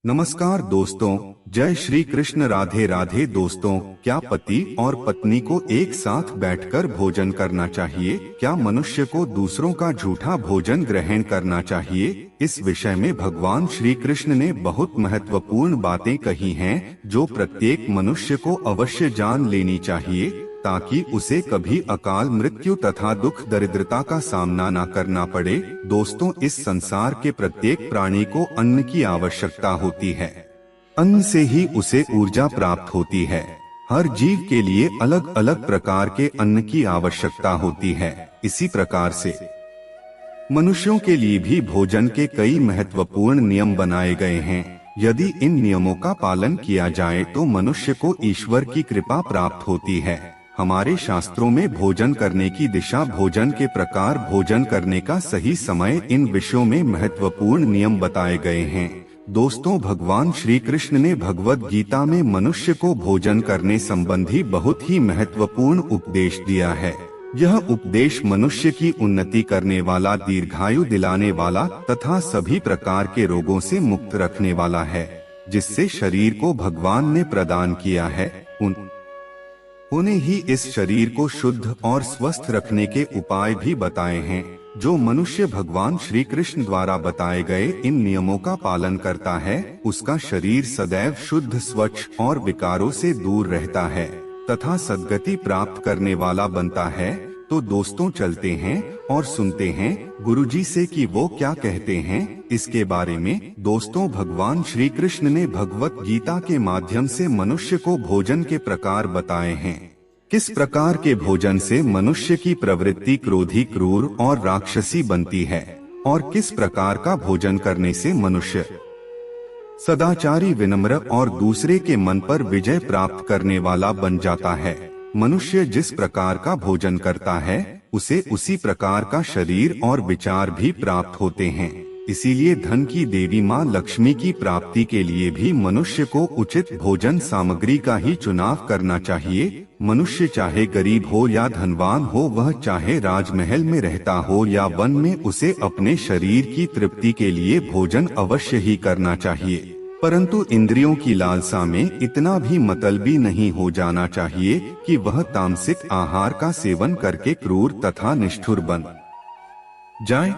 नमस्कार दोस्तों, जय श्री कृष्ण। राधे राधे दोस्तों, क्या पति और पत्नी को एक साथ बैठकर भोजन करना चाहिए? क्या मनुष्य को दूसरों का झूठा भोजन ग्रहण करना चाहिए? इस विषय में भगवान श्री कृष्ण ने बहुत महत्वपूर्ण बातें कही हैं, जो प्रत्येक मनुष्य को अवश्य जान लेनी चाहिए, ताकि उसे कभी अकाल मृत्यु तथा दुख दरिद्रता का सामना न करना पड़े। दोस्तों, इस संसार के प्रत्येक प्राणी को अन्न की आवश्यकता होती है। अन्न से ही उसे ऊर्जा प्राप्त होती है। हर जीव के लिए अलग अलग प्रकार के अन्न की आवश्यकता होती है। इसी प्रकार से मनुष्यों के लिए भी भोजन के कई महत्वपूर्ण नियम बनाए गए हैं। यदि इन नियमों का पालन किया जाए तो मनुष्य को ईश्वर की कृपा प्राप्त होती है। हमारे शास्त्रों में भोजन करने की दिशा, भोजन के प्रकार, भोजन करने का सही समय, इन विषयों में महत्वपूर्ण नियम बताए गए हैं। दोस्तों, भगवान श्री कृष्ण ने भगवद गीता में मनुष्य को भोजन करने संबंधी बहुत ही महत्वपूर्ण उपदेश दिया है। यह उपदेश मनुष्य की उन्नति करने वाला, दीर्घायु दिलाने वाला तथा सभी प्रकार के रोगों से मुक्त रखने वाला है, जिससे शरीर को भगवान ने प्रदान किया है। उन्हें ही इस शरीर को शुद्ध और स्वस्थ रखने के उपाय भी बताए हैं। जो मनुष्य भगवान श्री कृष्ण द्वारा बताए गए इन नियमों का पालन करता है, उसका शरीर सदैव शुद्ध, स्वच्छ और विकारों से दूर रहता है तथा सद्गति प्राप्त करने वाला बनता है। तो दोस्तों, चलते हैं और सुनते हैं गुरुजी से कि वो क्या कहते हैं इसके बारे में। दोस्तों, भगवान श्री कृष्ण ने भगवत गीता के माध्यम से मनुष्य को भोजन के प्रकार बताए हैं। किस प्रकार के भोजन से मनुष्य की प्रवृत्ति क्रोधी, क्रूर और राक्षसी बनती है, और किस प्रकार का भोजन करने से मनुष्य सदाचारी, विनम्र और दूसरे के मन पर विजय प्राप्त करने वाला बन जाता है। मनुष्य जिस प्रकार का भोजन करता है, उसे उसी प्रकार का शरीर और विचार भी प्राप्त होते हैं। इसीलिए धन की देवी माँ लक्ष्मी की प्राप्ति के लिए भी मनुष्य को उचित भोजन सामग्री का ही चुनाव करना चाहिए। मनुष्य चाहे गरीब हो या धनवान हो, वह चाहे राजमहल में रहता हो या वन में, उसे अपने शरीर की तृप्ति के लिए भोजन अवश्य ही करना चाहिए। परंतु इंद्रियों की लालसा में इतना भी मतलबी नहीं हो जाना चाहिए कि वह तामसिक आहार का सेवन करके क्रूर तथा निष्ठुर बन जाए।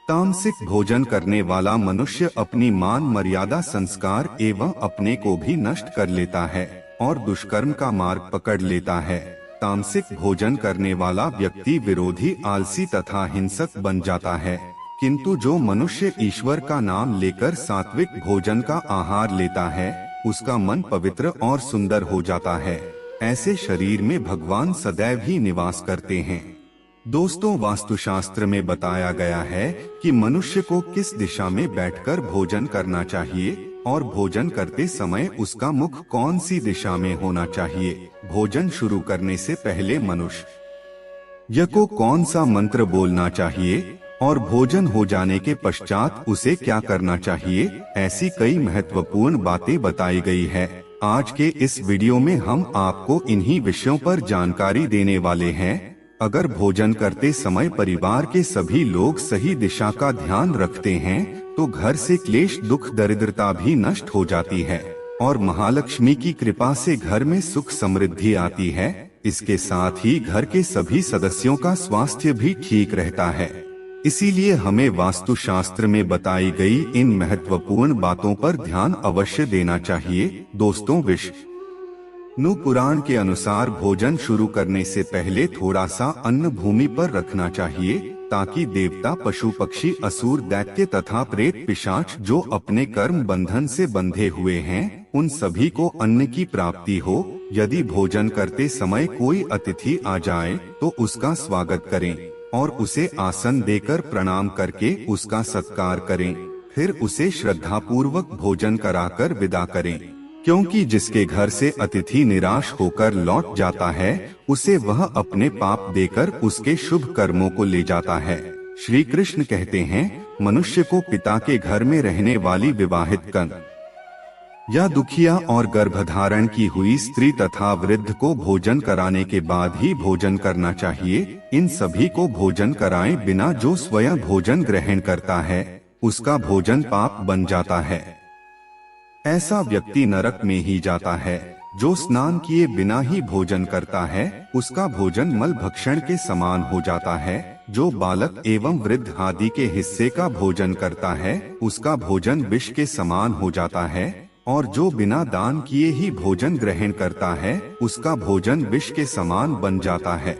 तामसिक भोजन करने वाला मनुष्य अपनी मान मर्यादा, संस्कार एवं अपने को भी नष्ट कर लेता है और दुष्कर्म का मार्ग पकड़ लेता है। तामसिक भोजन करने वाला व्यक्ति विरोधी, आलसी तथा हिंसक बन जाता है। किंतु जो मनुष्य ईश्वर का नाम लेकर सात्विक भोजन का आहार लेता है, उसका मन पवित्र और सुंदर हो जाता है। ऐसे शरीर में भगवान सदैव ही निवास करते हैं। दोस्तों, वास्तुशास्त्र में बताया गया है कि मनुष्य को किस दिशा में बैठकर भोजन करना चाहिए और भोजन करते समय उसका मुख कौन सी दिशा में होना चाहिए। भोजन शुरू करने से पहले मनुष्य को कौन सा मंत्र बोलना चाहिए और भोजन हो जाने के पश्चात उसे क्या करना चाहिए, ऐसी कई महत्वपूर्ण बातें बताई गई है। आज के इस वीडियो में हम आपको इन्हीं विषयों पर जानकारी देने वाले हैं। अगर भोजन करते समय परिवार के सभी लोग सही दिशा का ध्यान रखते हैं, तो घर से क्लेश, दुख, दरिद्रता भी नष्ट हो जाती है और महालक्ष्मी की कृपा से घर में सुख समृद्धि आती है। इसके साथ ही घर के सभी सदस्यों का स्वास्थ्य भी ठीक रहता है। इसीलिए हमें वास्तुशास्त्र में बताई गई इन महत्वपूर्ण बातों पर ध्यान अवश्य देना चाहिए। दोस्तों, विष्णु पुराण के अनुसार भोजन शुरू करने से पहले थोड़ा सा अन्न भूमि पर रखना चाहिए, ताकि देवता, पशु पक्षी, असुर, दैत्य तथा प्रेत पिशाच जो अपने कर्म बंधन से बंधे हुए हैं, उन सभी को अन्न की प्राप्ति हो। यदि भोजन करते समय कोई अतिथि आ जाए तो उसका स्वागत करें और उसे आसन देकर प्रणाम करके उसका सत्कार करें। फिर उसे श्रद्धापूर्वक भोजन कराकर विदा करें, क्योंकि जिसके घर से अतिथि निराश होकर लौट जाता है, उसे वह अपने पाप देकर उसके शुभ कर्मों को ले जाता है। श्री कृष्ण कहते हैं, मनुष्य को पिता के घर में रहने वाली विवाहित कन्या या दुखिया और गर्भधारण की हुई स्त्री तथा वृद्ध को भोजन कराने के बाद ही भोजन करना चाहिए। इन सभी को भोजन कराए बिना जो स्वयं भोजन ग्रहण करता है, उसका भोजन पाप बन जाता है। ऐसा व्यक्ति नरक में ही जाता है। जो स्नान किए बिना ही भोजन करता है उसका भोजन मल भक्षण के समान हो जाता है। जो बालक एवं वृद्ध आदि के हिस्से का भोजन करता है उसका भोजन विष के समान हो जाता है। और जो बिना दान किए ही भोजन ग्रहण करता है उसका भोजन विष के समान बन जाता है।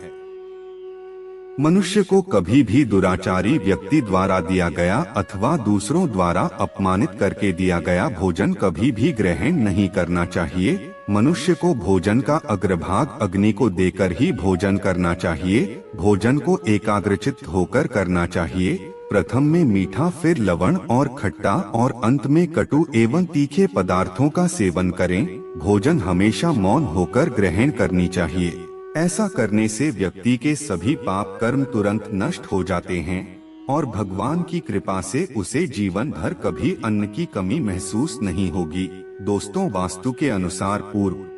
मनुष्य को कभी भी दुराचारी व्यक्ति द्वारा दिया गया अथवा दूसरों द्वारा अपमानित करके दिया गया भोजन कभी भी ग्रहण नहीं करना चाहिए। मनुष्य को भोजन का अग्रभाग अग्नि को देकर ही भोजन करना चाहिए। भोजन को एकाग्रचित्त होकर करना चाहिए। प्रथम में मीठा, फिर लवण और खट्टा और अंत में कटु एवं तीखे पदार्थों का सेवन करें। भोजन हमेशा मौन होकर ग्रहण करनी चाहिए। ऐसा करने से व्यक्ति के सभी पाप कर्म तुरंत नष्ट हो जाते हैं और भगवान की कृपा से उसे जीवन भर कभी अन्न की कमी महसूस नहीं होगी। दोस्तों, वास्तु के अनुसार पूर्व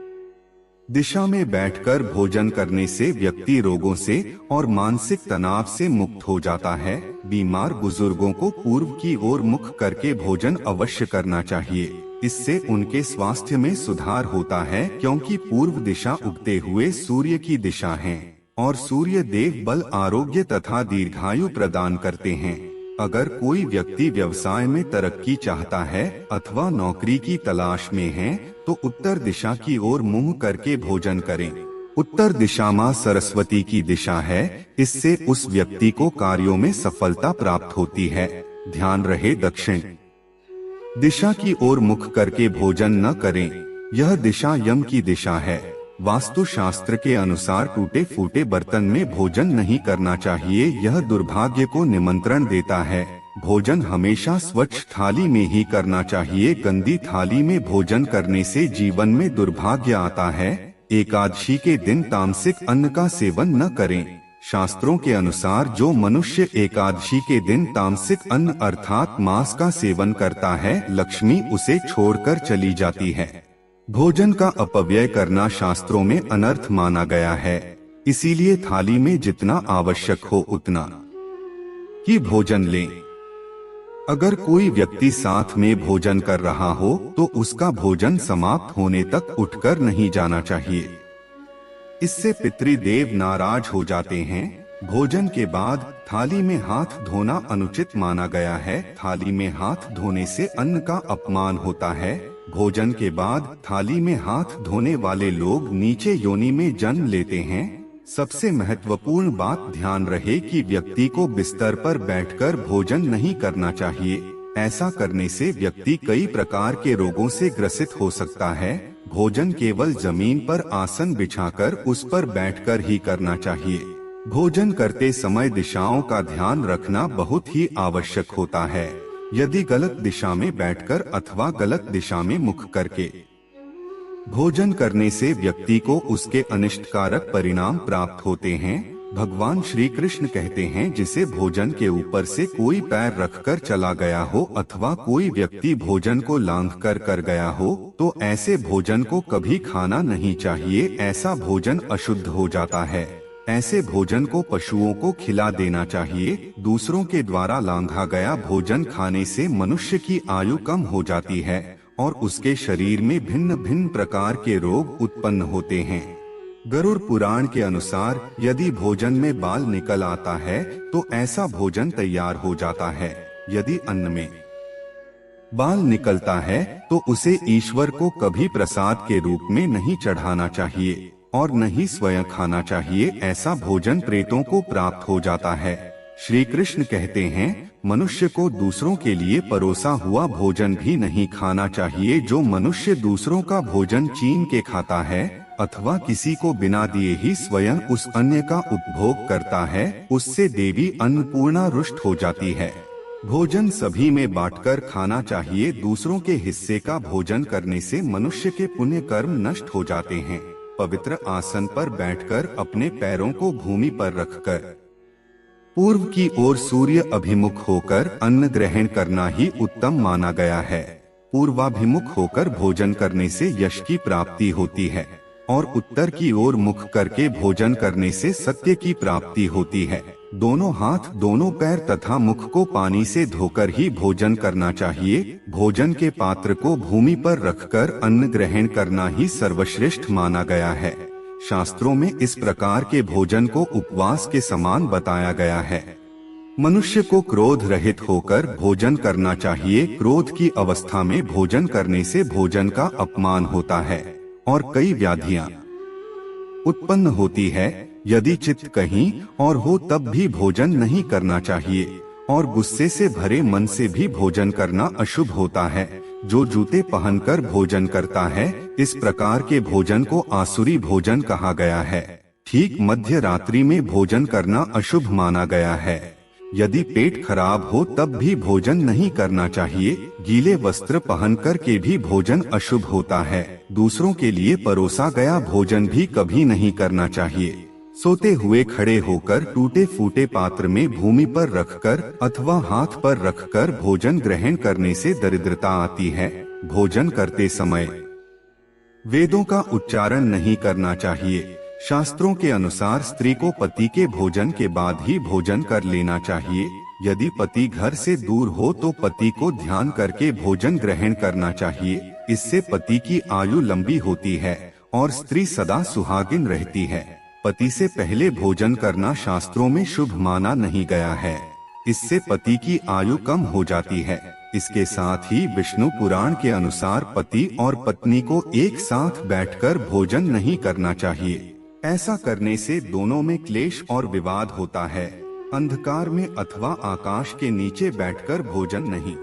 दिशा में बैठकर भोजन करने से व्यक्ति रोगों से और मानसिक तनाव से मुक्त हो जाता है। बीमार बुजुर्गों को पूर्व की ओर मुख करके भोजन अवश्य करना चाहिए। इससे उनके स्वास्थ्य में सुधार होता है, क्योंकि पूर्व दिशा उगते हुए सूर्य की दिशा है और सूर्य देव बल, आरोग्य तथा दीर्घायु प्रदान करते हैं। अगर कोई व्यक्ति व्यवसाय में तरक्की चाहता है अथवा नौकरी की तलाश में है तो उत्तर दिशा की ओर मुंह करके भोजन करें। उत्तर दिशा मां सरस्वती की दिशा है। इससे उस व्यक्ति को कार्यों में सफलता प्राप्त होती है। ध्यान रहे, दक्षिण दिशा की ओर मुख करके भोजन न करें। यह दिशा यम की दिशा है। वास्तु शास्त्र के अनुसार टूटे फूटे बर्तन में भोजन नहीं करना चाहिए। यह दुर्भाग्य को निमंत्रण देता है। भोजन हमेशा स्वच्छ थाली में ही करना चाहिए। गंदी थाली में भोजन करने से जीवन में दुर्भाग्य आता है। एकादशी के दिन तामसिक अन्न का सेवन न करें। शास्त्रों के अनुसार जो मनुष्य एकादशी के दिन तामसिक अन्न अर्थात मांस का सेवन करता है, लक्ष्मी उसे छोड़कर चली जाती है। भोजन का अपव्यय करना शास्त्रों में अनर्थ माना गया है। इसीलिए थाली में जितना आवश्यक हो उतना ही भोजन लें। अगर कोई व्यक्ति साथ में भोजन कर रहा हो तो उसका भोजन समाप्त होने तक उठकर नहीं जाना चाहिए। इससे पितृदेव नाराज हो जाते हैं। भोजन के बाद थाली में हाथ धोना अनुचित माना गया है। थाली में हाथ धोने से अन्न का अपमान होता है। भोजन के बाद थाली में हाथ धोने वाले लोग नीचे योनि में जन्म लेते हैं। सबसे महत्वपूर्ण बात ध्यान रहे कि व्यक्ति को बिस्तर पर बैठकर भोजन नहीं करना चाहिए। ऐसा करने से व्यक्ति कई प्रकार के रोगों से ग्रसित हो सकता है। भोजन केवल जमीन पर आसन बिछाकर उस पर बैठकर ही करना चाहिए। भोजन करते समय दिशाओं का ध्यान रखना बहुत ही आवश्यक होता है। यदि गलत दिशा में बैठकर अथवा गलत दिशा में मुख करके भोजन करने से व्यक्ति को उसके अनिष्टकारक परिणाम प्राप्त होते हैं। भगवान श्री कृष्ण कहते हैं, जिसे भोजन के ऊपर से कोई पैर रखकर चला गया हो अथवा कोई व्यक्ति भोजन को लांघकर कर गया हो तो ऐसे भोजन को कभी खाना नहीं चाहिए। ऐसा भोजन अशुद्ध हो जाता है। ऐसे भोजन को पशुओं को खिला देना चाहिए। दूसरों के द्वारा लांघा गया भोजन खाने से मनुष्य की आयु कम हो जाती है और उसके शरीर में भिन्न भिन्न प्रकार के रोग उत्पन्न होते हैं। गरुड़ पुराण के अनुसार यदि भोजन में बाल निकल आता है तो ऐसा भोजन तैयार हो जाता है। यदि अन्न में बाल निकलता है तो उसे ईश्वर को कभी प्रसाद के रूप में नहीं चढ़ाना चाहिए और न ही स्वयं खाना चाहिए। ऐसा भोजन प्रेतों को प्राप्त हो जाता है। श्री कृष्ण कहते हैं, मनुष्य को दूसरों के लिए परोसा हुआ भोजन भी नहीं खाना चाहिए। जो मनुष्य दूसरों का भोजन छीन के खाता है अथवा किसी को बिना दिए ही स्वयं उस अन्न का उपभोग करता है, उससे देवी अन्नपूर्णा रुष्ट हो जाती है। भोजन सभी में बांटकर खाना चाहिए। दूसरों के हिस्से का भोजन करने से मनुष्य के पुण्य कर्म नष्ट हो जाते हैं। पवित्र आसन पर बैठकर अपने पैरों को भूमि पर रखकर पूर्व की ओर सूर्य अभिमुख होकर अन्न ग्रहण करना ही उत्तम माना गया है। पूर्वाभिमुख होकर भोजन करने से यश की प्राप्ति होती है और उत्तर की ओर मुख करके भोजन करने से सत्य की प्राप्ति होती है। दोनों हाथ, दोनों पैर तथा मुख को पानी से धोकर ही भोजन करना चाहिए। भोजन के पात्र को भूमि पर रखकर अन्न ग्रहण करना ही सर्वश्रेष्ठ माना गया है। शास्त्रों में इस प्रकार के भोजन को उपवास के समान बताया गया है। मनुष्य को क्रोध रहित होकर भोजन करना चाहिए। क्रोध की अवस्था में भोजन करने से भोजन का अपमान होता है और कई व्याधियां उत्पन्न होती है। यदि चित्त कहीं और हो तब भी भोजन नहीं करना चाहिए और गुस्से से भरे मन से भी भोजन करना अशुभ होता है। जो जूते पहनकर भोजन करता है, इस प्रकार के भोजन को आसुरी भोजन कहा गया है। ठीक मध्य रात्रि में भोजन करना अशुभ माना गया है। यदि पेट खराब हो तब भी भोजन नहीं करना चाहिए। गीले वस्त्र पहनकर के भी भोजन अशुभ होता है। दूसरों के लिए परोसा गया भोजन भी कभी नहीं करना चाहिए। सोते हुए खड़े होकर टूटे फूटे पात्र में भूमि पर रखकर अथवा हाथ पर रखकर भोजन ग्रहण करने से दरिद्रता आती है। भोजन करते समय वेदों का उच्चारण नहीं करना चाहिए। शास्त्रों के अनुसार स्त्री को पति के भोजन के बाद ही भोजन कर लेना चाहिए। यदि पति घर से दूर हो तो पति को ध्यान करके भोजन ग्रहण करना चाहिए। इससे पति की आयु लंबी होती है और स्त्री सदा सुहागिन रहती है। पति से पहले भोजन करना शास्त्रों में शुभ माना नहीं गया है। इससे पति की आयु कम हो जाती है। इसके साथ ही विष्णु पुराण के अनुसार पति और पत्नी को एक साथ बैठकर भोजन नहीं करना चाहिए। ऐसा करने से दोनों में क्लेश और विवाद होता है। अंधकार में अथवा आकाश के नीचे बैठकर भोजन नहीं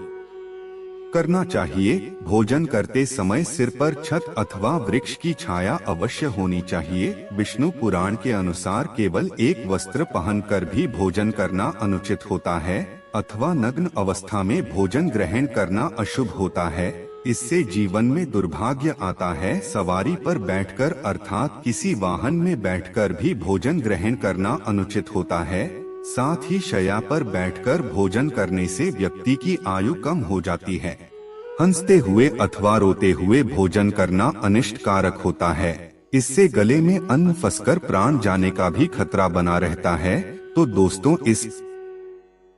करना चाहिए। भोजन करते समय सिर पर छत अथवा वृक्ष की छाया अवश्य होनी चाहिए। विष्णु पुराण के अनुसार केवल एक वस्त्र पहनकर भी भोजन करना अनुचित होता है अथवा नग्न अवस्था में भोजन ग्रहण करना अशुभ होता है। इससे जीवन में दुर्भाग्य आता है। सवारी पर बैठकर अर्थात किसी वाहन में बैठकर भी भोजन ग्रहण करना अनुचित होता है। साथ ही शैया पर बैठकर भोजन करने से व्यक्ति की आयु कम हो जाती है। हंसते हुए अथवा रोते हुए भोजन करना अनिष्ट कारक होता है। इससे गले में अन्न फंसकर प्राण जाने का भी खतरा बना रहता है। तो दोस्तों, इस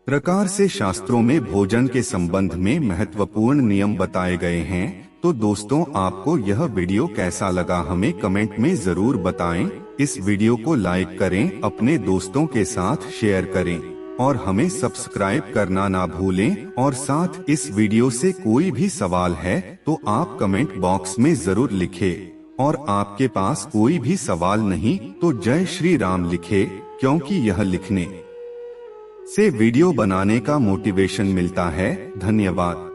प्रकार से शास्त्रों में भोजन के संबंध में महत्वपूर्ण नियम बताए गए हैं। तो दोस्तों, आपको यह वीडियो कैसा लगा हमें कमेंट में जरूर बताएं। इस वीडियो को लाइक करें, अपने दोस्तों के साथ शेयर करें और हमें सब्सक्राइब करना ना भूलें। और साथ इस वीडियो से कोई भी सवाल है तो आप कमेंट बॉक्स में जरूर लिखें। और आपके पास कोई भी सवाल नहीं तो जय श्री राम लिखें, क्योंकि यह लिखने से वीडियो बनाने का मोटिवेशन मिलता है। धन्यवाद।